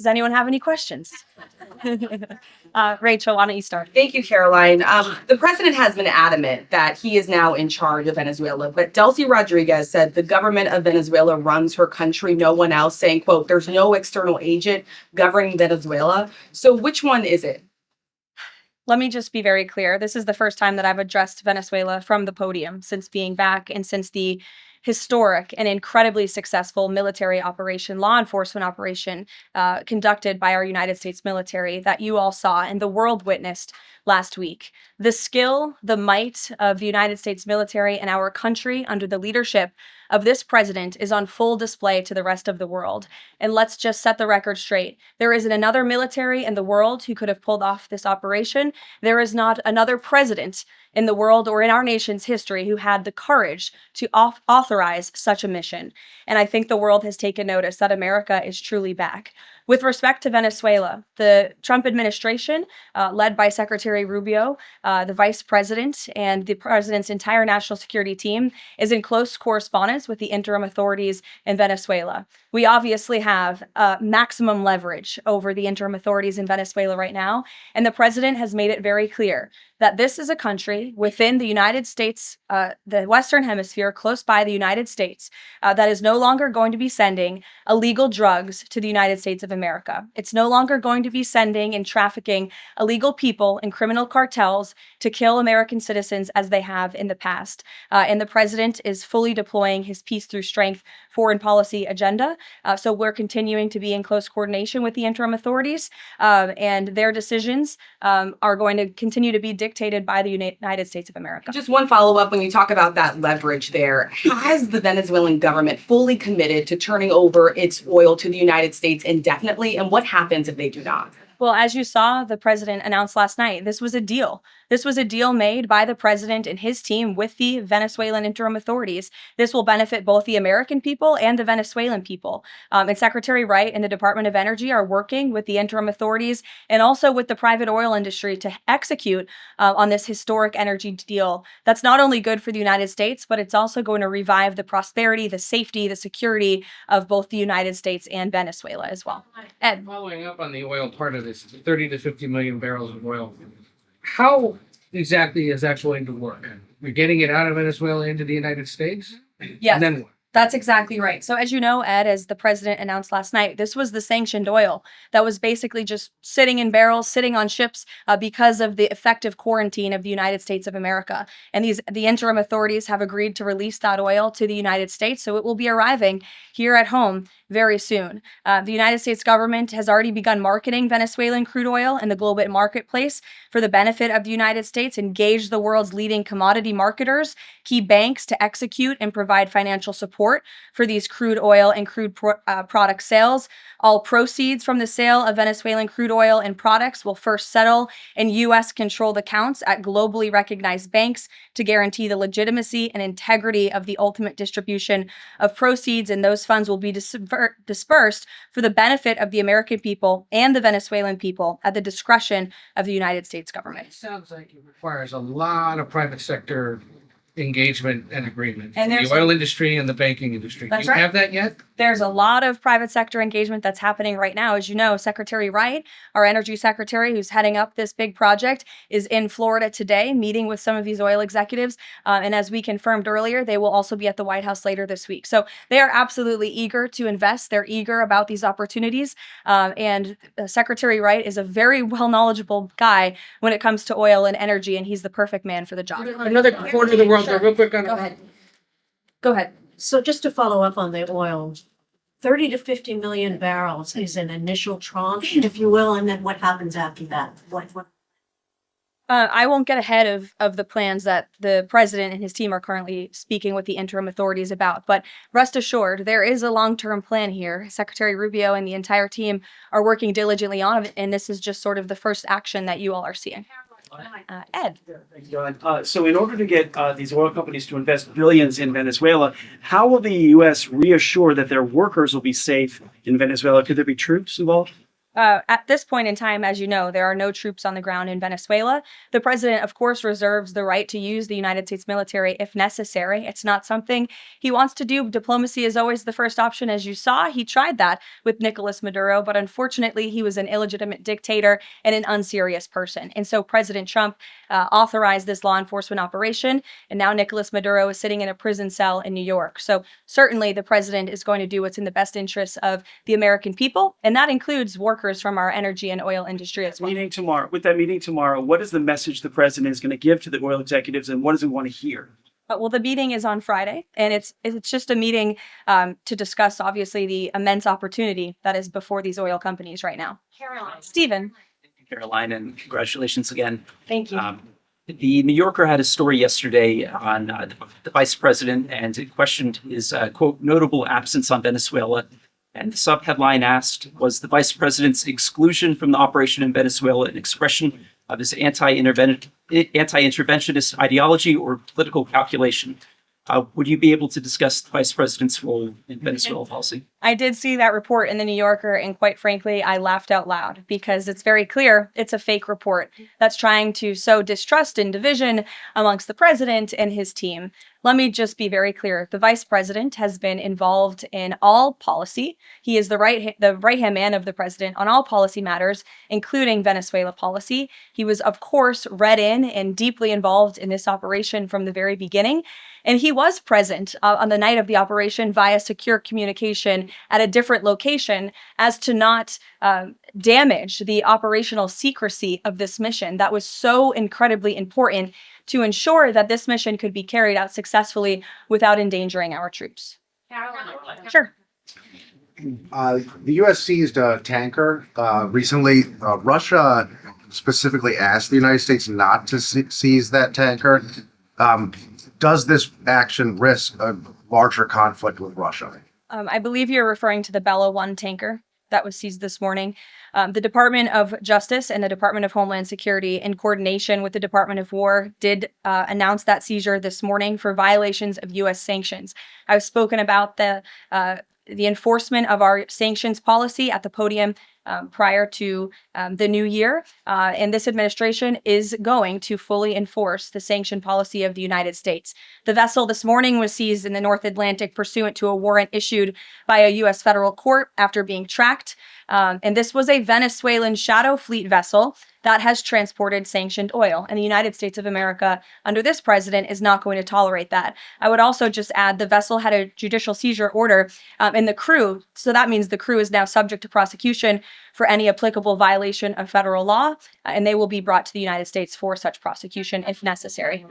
Does anyone have any questions? Rachel, why don't you start? Thank you, Caroline. The president has been adamant that he is now in charge of Venezuela, but Delcy Rodriguez said the government of Venezuela runs her country, no one else, saying, quote, there's no external agent governing Venezuela. So which one is it? Let me just be very clear. This is the first time that I've addressed Venezuela from the podium since being back and since the historic and incredibly successful military operation, law enforcement operation conducted by our United States military that you all saw and the world witnessed last week. The skill, the might of the United States military and our country under the leadership of this president is on full display to the rest of the world. And let's just set the record straight. There isn't another military in the world who could have pulled off this operation. There is not another president in the world or in our nation's history who had the courage to authorize such a mission. And I think the world has taken notice that America is truly back. With respect to Venezuela, the Trump administration, led by Secretary Rubio, the vice president, and the president's entire national security team, is in close correspondence with the interim authorities in Venezuela. We obviously have maximum leverage over the interim authorities in Venezuela right now, and the president has made it very clear that this is a country within the United States, the Western Hemisphere, close by the United States, that is no longer going to be sending illegal drugs to the United States of America. It's no longer going to be sending and trafficking illegal people and criminal cartels to kill American citizens as they have in the past. And the president is fully deploying his peace through strength foreign policy agenda. So we're continuing to be in close coordination with the interim authorities, and their decisions are going to continue to be dictated by the United States of America. Just one follow-up when you talk about that leverage there. Has the Venezuelan government fully committed to turning over its oil to the United States indefinitely? And what happens if they do not? Well, as you saw, the president announced last night, this was a deal. This was a deal made by the president and his team with the Venezuelan interim authorities. This will benefit both the American people and the Venezuelan people. And Secretary Wright and the Department of Energy are working with the interim authorities and also with the private oil industry to execute on this historic energy deal. That's not only good for the United States, but it's also going to revive the prosperity, the safety, the security of both the United States and Venezuela as well. Ed. Following up on the oil part of this, 30 to 50 million barrels of oil. How exactly is that going to work? We're getting it out of Venezuela into the United States? Yes. And then what? That's exactly right. So as you know, Ed, as the president announced last night, this was the sanctioned oil that was basically just sitting in barrels, sitting on ships because of the effective quarantine of the United States of America. And the interim authorities have agreed to release that oil to the United States. So it will be arriving here at home very soon. The United States government has already begun marketing Venezuelan crude oil in the global marketplace for the benefit of the United States, engaged the world's leading commodity marketers, key banks to execute and provide financial support for these crude oil and crude product sales. All proceeds from the sale of Venezuelan crude oil and products will first settle in U.S.-controlled accounts at globally recognized banks to guarantee the legitimacy and integrity of the ultimate distribution of proceeds, and those funds will be dispersed for the benefit of the American people and the Venezuelan people at the discretion of the United States government. It sounds like it requires a lot of private sector engagement and agreement. And the oil industry and the banking industry. Do you have that yet? There's a lot of private sector engagement that's happening right now. As you know, Secretary Wright, our energy secretary who's heading up this big project, is in Florida today meeting with some of these oil executives. And as we confirmed earlier, they will also be at the White House later this week. So they are absolutely eager to invest. They're eager about these opportunities. And Secretary Wright is a very well knowledgeable guy when it comes to oil and energy, and he's the perfect man for the job. Another corner of the world, real quick on Go ahead. Go ahead. So just to follow up on the oil, 30 to 50 million barrels is an initial tranche, if you will, and then what happens after that? What? I won't get ahead of the plans that the president and his team are currently speaking with the interim authorities about, but rest assured, there is a long-term plan here. Secretary Rubio and the entire team are working diligently on it, and this is just sort of the first action that you all are seeing. Ed. Thank you, Ellen. So in order to get these oil companies to invest billions in Venezuela, how will the U.S. reassure that their workers will be safe in Venezuela? Could there be troops involved? At this point in time, as you know, there are no troops on the ground in Venezuela. The president, of course, reserves the right to use the United States military if necessary. It's not something he wants to do. Diplomacy is always the first option, as you saw. He tried that with Nicolas Maduro, but unfortunately, he was an illegitimate dictator and an unserious person. And so President Trump authorized this law enforcement operation, and now Nicolas Maduro is sitting in a prison cell in New York. So certainly the president is going to do what's in the best interests of the American people, and that includes workers from our energy and oil industry as well. With that meeting tomorrow, what is the message the president is going to give to the oil executives, and what does he want to hear? Well, the meeting is on Friday, and it's just a meeting to discuss, obviously, the immense opportunity that is before these oil companies right now. Caroline. Stephen, Caroline, and congratulations again. thank you. The New Yorker had a story yesterday on the vice president, and it questioned his, quote, notable absence on Venezuela. And the subheadline asked, was the vice president's exclusion from the operation in Venezuela an expression of his anti-interventionist ideology or political calculation? Would you be able to discuss the vice president's role in Venezuela policy? I did see that report in the New Yorker, and quite frankly, I laughed out loud because it's very clear it's a fake report that's trying to sow distrust and division amongst the president and his team. Let me just be very clear. The vice president has been involved in all policy. He is the right-hand man of the president on all policy matters, including Venezuela policy. He was, of course, read in and deeply involved in this operation from the very beginning. And he was present on the night of the operation via secure communication at a different location as to not damage the operational secrecy of this mission that was so incredibly important to ensure that this mission could be carried out successfully without endangering our troops. Caroline. Sure. The U.S. seized a tanker recently. Russia specifically asked the United States not to seize that tanker. Does this action risk a larger conflict with Russia? I believe you're referring to the Bella 1 tanker that was seized this morning. The Department of Justice and the Department of Homeland Security, in coordination with the Department of War, did announce that seizure this morning for violations of U.S. sanctions. I've spoken about the enforcement of our sanctions policy at the podium prior to the new year. And this administration is going to fully enforce the sanction policy of the United States. The vessel this morning was seized in the North Atlantic pursuant to a warrant issued by a U.S. federal court after being tracked. And this was a Venezuelan shadow fleet vessel that has transported sanctioned oil. And the United States of America, under this president, is not going to tolerate that. I would also just add the vessel had a judicial seizure order in the crew. So that means the crew is now subject to prosecution for any applicable violation of federal law, and they will be brought to the United States for such prosecution if necessary.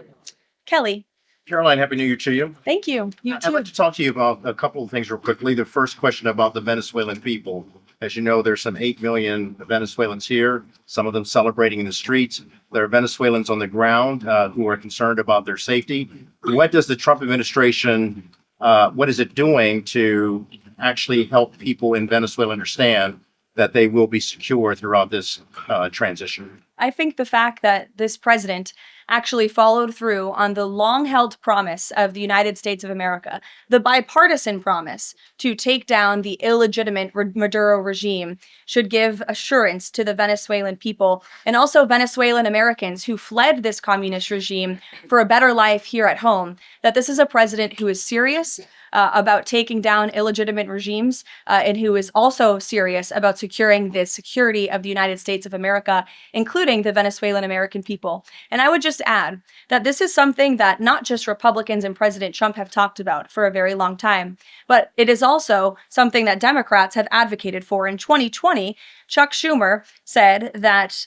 Kelly, Caroline, Happy New Year to you. thank you. You I'd too. like to talk to you about a couple of things real quickly. The first question about the Venezuelan people. As you know, there's some 8 million Venezuelans here, some of them celebrating in the streets. There are Venezuelans on the ground who are concerned about their safety. What does the Trump administration, what is it doing to actually help people in Venezuela understand that they will be secure throughout this transition? I think the fact that this president actually followed through on the long-held promise of the United States of America, the bipartisan promise to take down the illegitimate Maduro regime, should give assurance to the Venezuelan people and also Venezuelan Americans who fled this communist regime for a better life here at home, that this is a president who is serious about taking down illegitimate regimes and who is also serious about securing the security of the United States of America, including the Venezuelan American people. And I would just add that this is something that not just Republicans and President Trump have talked about for a very long time, but it is also something that Democrats have advocated for. In 2020, Chuck Schumer said that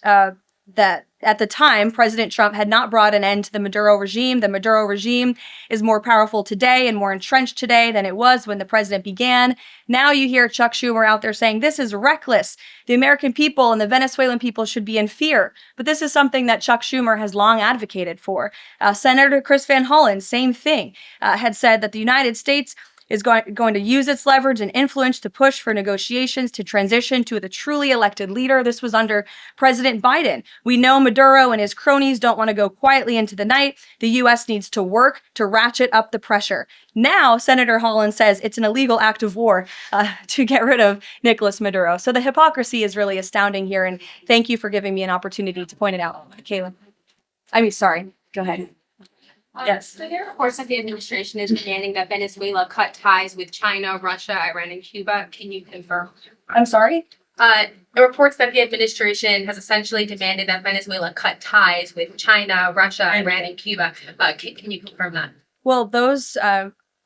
at the time, President Trump had not brought an end to the Maduro regime. The Maduro regime is more powerful today and more entrenched today than it was when the president began. Now you hear Chuck Schumer out there saying this is reckless. The American people and the Venezuelan people should be in fear. But this is something that Chuck Schumer has long advocated for. Senator Chris Van Hollen, same thing, had said that the United States is going to use its leverage and influence to push for negotiations to transition to the truly elected leader. This was under President Biden. We know Maduro and his cronies don't want to go quietly into the night. The U.S. needs to work to ratchet up the pressure. Now, Senator Holland says it's an illegal act of war to get rid of Nicolas Maduro. So the hypocrisy is really astounding here. And thank you for giving me an opportunity to point it out, Kayla. Sorry. Go ahead. Yes. So there are reports that the administration is demanding that Venezuela cut ties with China, Russia, Iran, and Cuba. Can you confirm? I'm sorry? The reports that the administration has essentially demanded that Venezuela cut ties with China, Russia, Iran, and Cuba. Can you confirm that? Well, those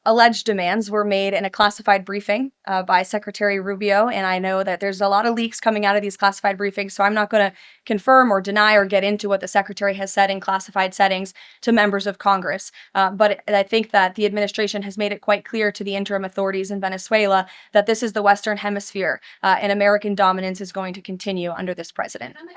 alleged demands were made in a classified briefing by Secretary Rubio, and I know that there's a lot of leaks coming out of these classified briefings, so I'm not going to confirm or deny or get into what the Secretary has said in classified settings to members of Congress. But I think that the administration has made it quite clear to the interim authorities in Venezuela that this is the Western Hemisphere, and American dominance is going to continue under this president. If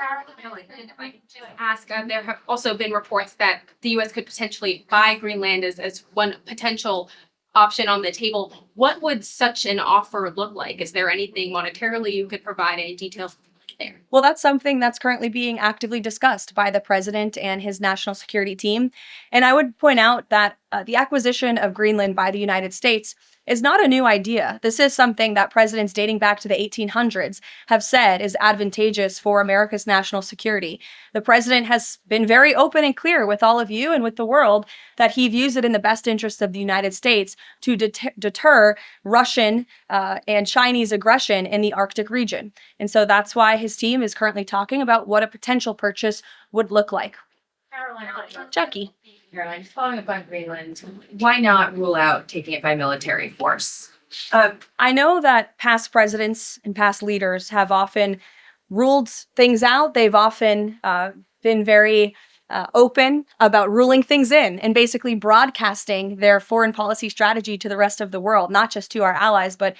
I could just ask, there have also been reports that the U.S. could potentially buy Greenland as one potential option on the table. What would such an offer look like? Is there anything monetarily you could provide, any details there? Well, that's something that's currently being actively discussed by the president and his national security team. And I would point out that the acquisition of Greenland by the United States is not a new idea. This is something that presidents dating back to the 1800s have said is advantageous for America's national security. The president has been very open and clear with all of you and with the world that he views it in the best interest of the United States to deter Russian and Chinese aggression in the Arctic region. And so that's why his team is currently talking about what a potential purchase would look like. Jackie. Caroline, following up on Greenland, why not rule out taking it by military force? I know that past presidents and past leaders have often ruled things out. They've often been very open about ruling things in and basically broadcasting their foreign policy strategy to the rest of the world, not just to our allies, but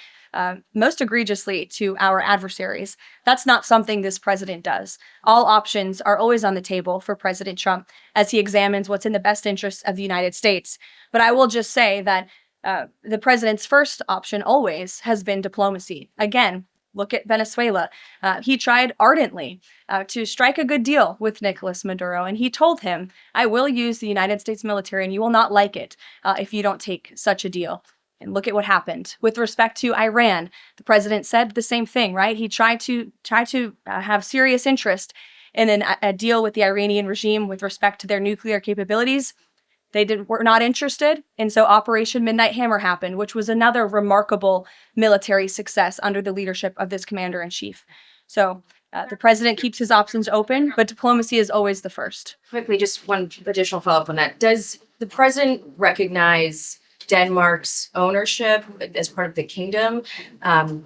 most egregiously to our adversaries. That's not something this president does. All options are always on the table for President Trump as he examines what's in the best interests of the United States. But I will just say that the president's first option always has been diplomacy. Again, look at Venezuela. He tried ardently to strike a good deal with Nicolas Maduro, and he told him, I will use the United States military and you will not like it if you don't take such a deal. And look at what happened. With respect to Iran, the president said the same thing, right? He tried to have serious interest in a deal with the Iranian regime with respect to their nuclear capabilities. They were not interested, and so Operation Midnight Hammer happened, which was another remarkable military success under the leadership of this commander-in-chief. So the president keeps his options open, but diplomacy is always the first. Quickly, just one additional follow-up on that. Does the president recognize Denmark's ownership as part of the kingdom?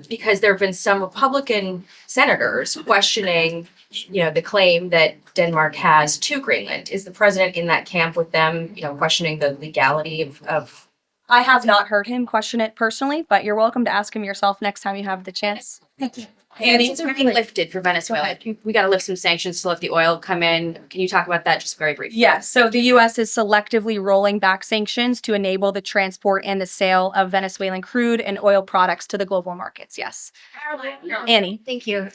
Because there have been some Republican senators questioning, the claim that Denmark has to Greenland. Is the president in that camp with them, questioning the legality of? I have not heard him question it personally, but you're welcome to ask him yourself next time you have the chance. Thank you. Sanctions are being lifted for Venezuela. We got to lift some sanctions to let the oil come in. Can you talk about that just very briefly? Yes. So the U.S. is selectively rolling back sanctions to enable the transport and the sale of Venezuelan crude and oil products to the global markets. Yes. Annie. Thank you.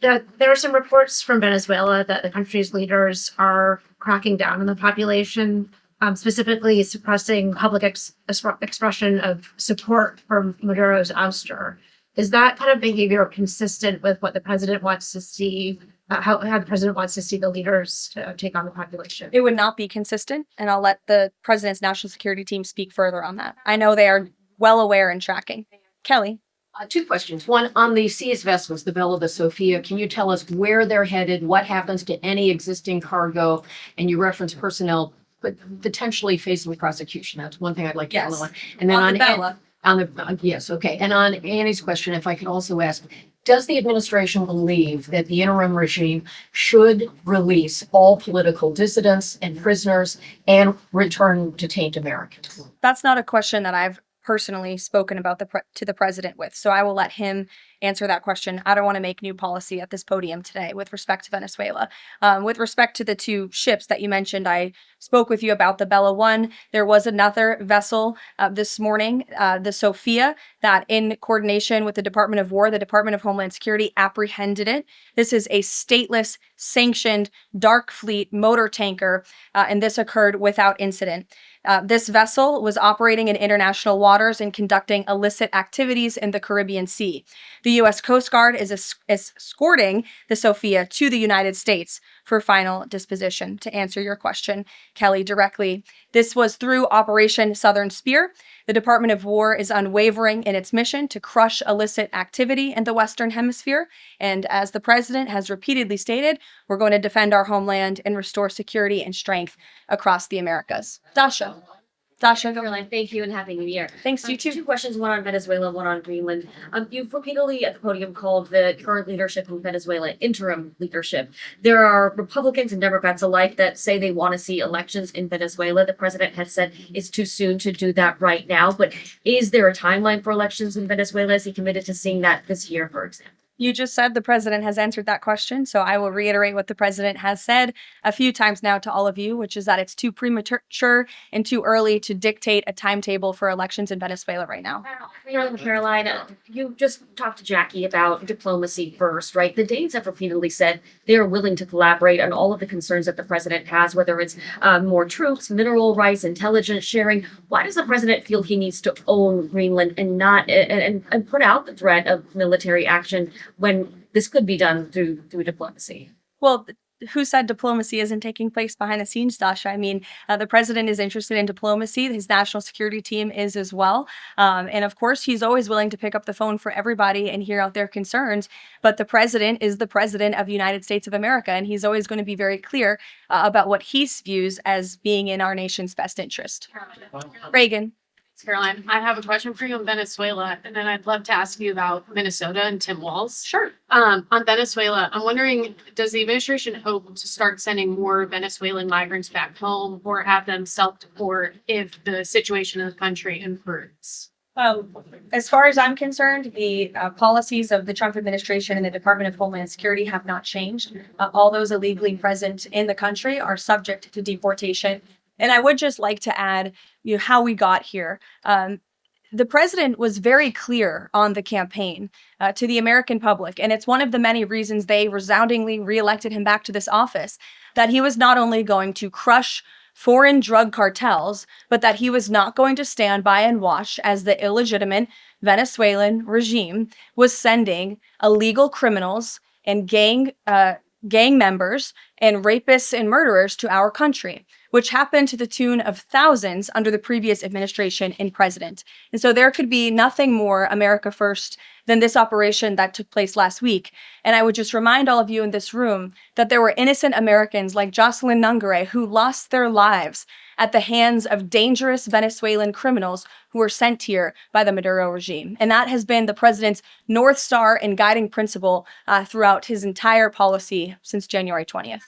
There are some reports from Venezuela that the country's leaders are cracking down on the population, specifically suppressing public expression of support for Maduro's ouster. Is that kind of behavior consistent with what the president wants to see, how the president wants to see the leaders take on the population? It would not be consistent, and I'll let the president's national security team speak further on that. I know they are well aware and tracking. Kelly. Two questions. One, on the seized vessels, the Bella, the Sophia, can you tell us where they're headed, what happens to any existing cargo? And you reference personnel, but potentially facing prosecution. That's one thing I'd like to Yes. follow on. And then On the Bella. yes, okay. And on Annie's question, if I could also ask, does the administration believe that the interim regime should release all political dissidents and prisoners and return detained Americans? That's not a question that I've personally spoken about to the president with. So I will let him answer that question. I don't want to make new policy at this podium today with respect to Venezuela. With respect to the two ships that you mentioned, I spoke with you about the Bella One. There was another vessel this morning, the Sophia, that in coordination with the Department of War, the Department of Homeland Security apprehended it. This is a stateless, sanctioned, dark fleet motor tanker, and this occurred without incident. This vessel was operating in international waters and conducting illicit activities in the Caribbean Sea. The U.S. Coast Guard is escorting the Sophia to the United States for final disposition. To answer your question, Kelly, directly, this was through Operation Southern Spear. The Department of War is unwavering in its mission to crush illicit activity in the Western Hemisphere. And as the president has repeatedly stated, we're going to defend our homeland and restore security and strength across the Americas. Dasha, go. Caroline, thank you and Happy New Year. Thanks, you too. Two questions, one on Venezuela, one on Greenland. You've repeatedly at the podium called the current leadership in Venezuela interim leadership. There are Republicans and Democrats alike that say they want to see elections in Venezuela. The president has said it's too soon to do that right now, but is there a timeline for elections in Venezuela? Is he committed to seeing that this year, for example? You just said the president has answered that question, so I will reiterate what the president has said a few times now to all of you, which is that it's too premature and too early to dictate a timetable for elections in Venezuela right now. Caroline, you just talked to Jackie about diplomacy first, right? The Danes have repeatedly said they're willing to collaborate on all of the concerns that the president has, whether it's more troops, mineral rights, intelligence sharing. Why does the president feel he needs to own Greenland and not and put out the threat of military action when this could be done through diplomacy? Well, who said diplomacy isn't taking place behind the scenes, Dasha? I mean, the president is interested in diplomacy. His national security team is as well. And of course, he's always willing to pick up the phone for everybody and hear out their concerns. But the president is the president of the United States of America, and he's always going to be very clear about what he views as being in our nation's best interest. Reagan. Caroline, I have a question for you on Venezuela, and then I'd love to ask you about Minnesota and Tim Walz. Sure. On Venezuela, I'm wondering, does the administration hope to start sending more Venezuelan migrants back home or have them self-deport if the situation in the country improves? As far as I'm concerned, the policies of the Trump administration and the Department of Homeland Security have not changed. All those illegally present in the country are subject to deportation. And I would just like to add, how we got here. The president was very clear on the campaign to the American public, and it's one of the many reasons they resoundingly reelected him back to this office, that he was not only going to crush foreign drug cartels, but that he was not going to stand by and watch as the illegitimate Venezuelan regime was sending illegal criminals and gang members and rapists and murderers to our country, which happened to the tune of thousands under the previous administration and president. And so there could be nothing more America first than this operation that took place last week. And I would just remind all of you in this room that there were innocent Americans like Jocelyn Nungare who lost their lives at the hands of dangerous Venezuelan criminals who were sent here by the Maduro regime. And that has been the president's North Star and guiding principle throughout his entire policy since January 20th.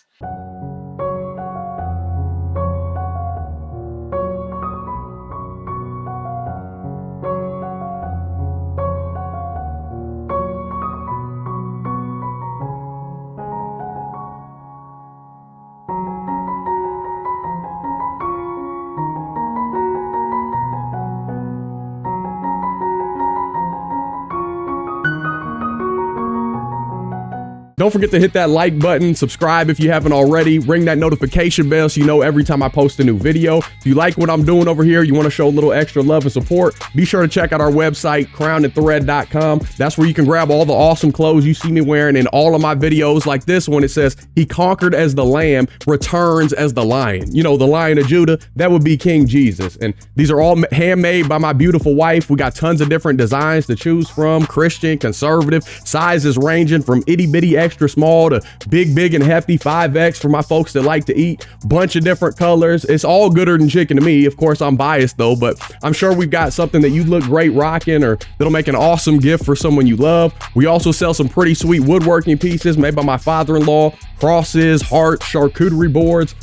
Don't forget to hit that like button, subscribe if you haven't already, ring that notification bell so you know every time I post a new video. If you like what I'm doing over here, you want to show a little extra love and support, be sure to check out our website, crownandthread.com. That's where you can grab all the awesome clothes you see me wearing in all of my videos. Like this one, it says, "He conquered as the lamb, returns as the lion." You know, the Lion of Judah, that would be King Jesus. And these are all handmade by my beautiful wife. We got tons of different designs to choose from, Christian, conservative, sizes ranging from itty bitty extra small to big and hefty 5X for my folks that like to eat. Bunch of different colors. It's all gooder than chicken to me. Of course, I'm biased though, but I'm sure we've got something that you look great rocking or that'll make an awesome gift for someone you love. We also sell some pretty sweet woodworking pieces made by my father-in-law, crosses, hearts, charcuterie boards.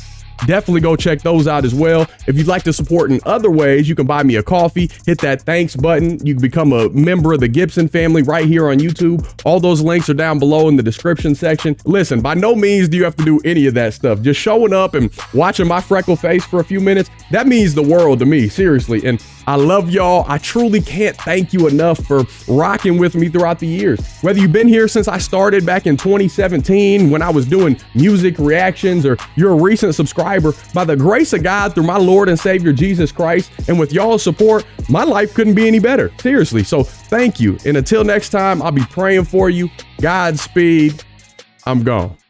Definitely go check those out as well. If you'd like to support in other ways, you can buy me a coffee, hit that thanks button. You can become a member of the Gibson family right here on YouTube. All those links are down below in the description section. Listen, by no means do you have to do any of that stuff. Just showing up and watching my freckle face for a few minutes, that means the world to me, seriously. And I love y'all. I truly can't thank you enough for rocking with me throughout the years. Whether you've been here since I started back in 2017 when I was doing music reactions, or you're a recent subscriber, by the grace of God through my Lord and Savior Jesus Christ, and with y'all's support, my life couldn't be any better. Seriously. So thank you. And until next time, I'll be praying for you. Godspeed. I'm gone.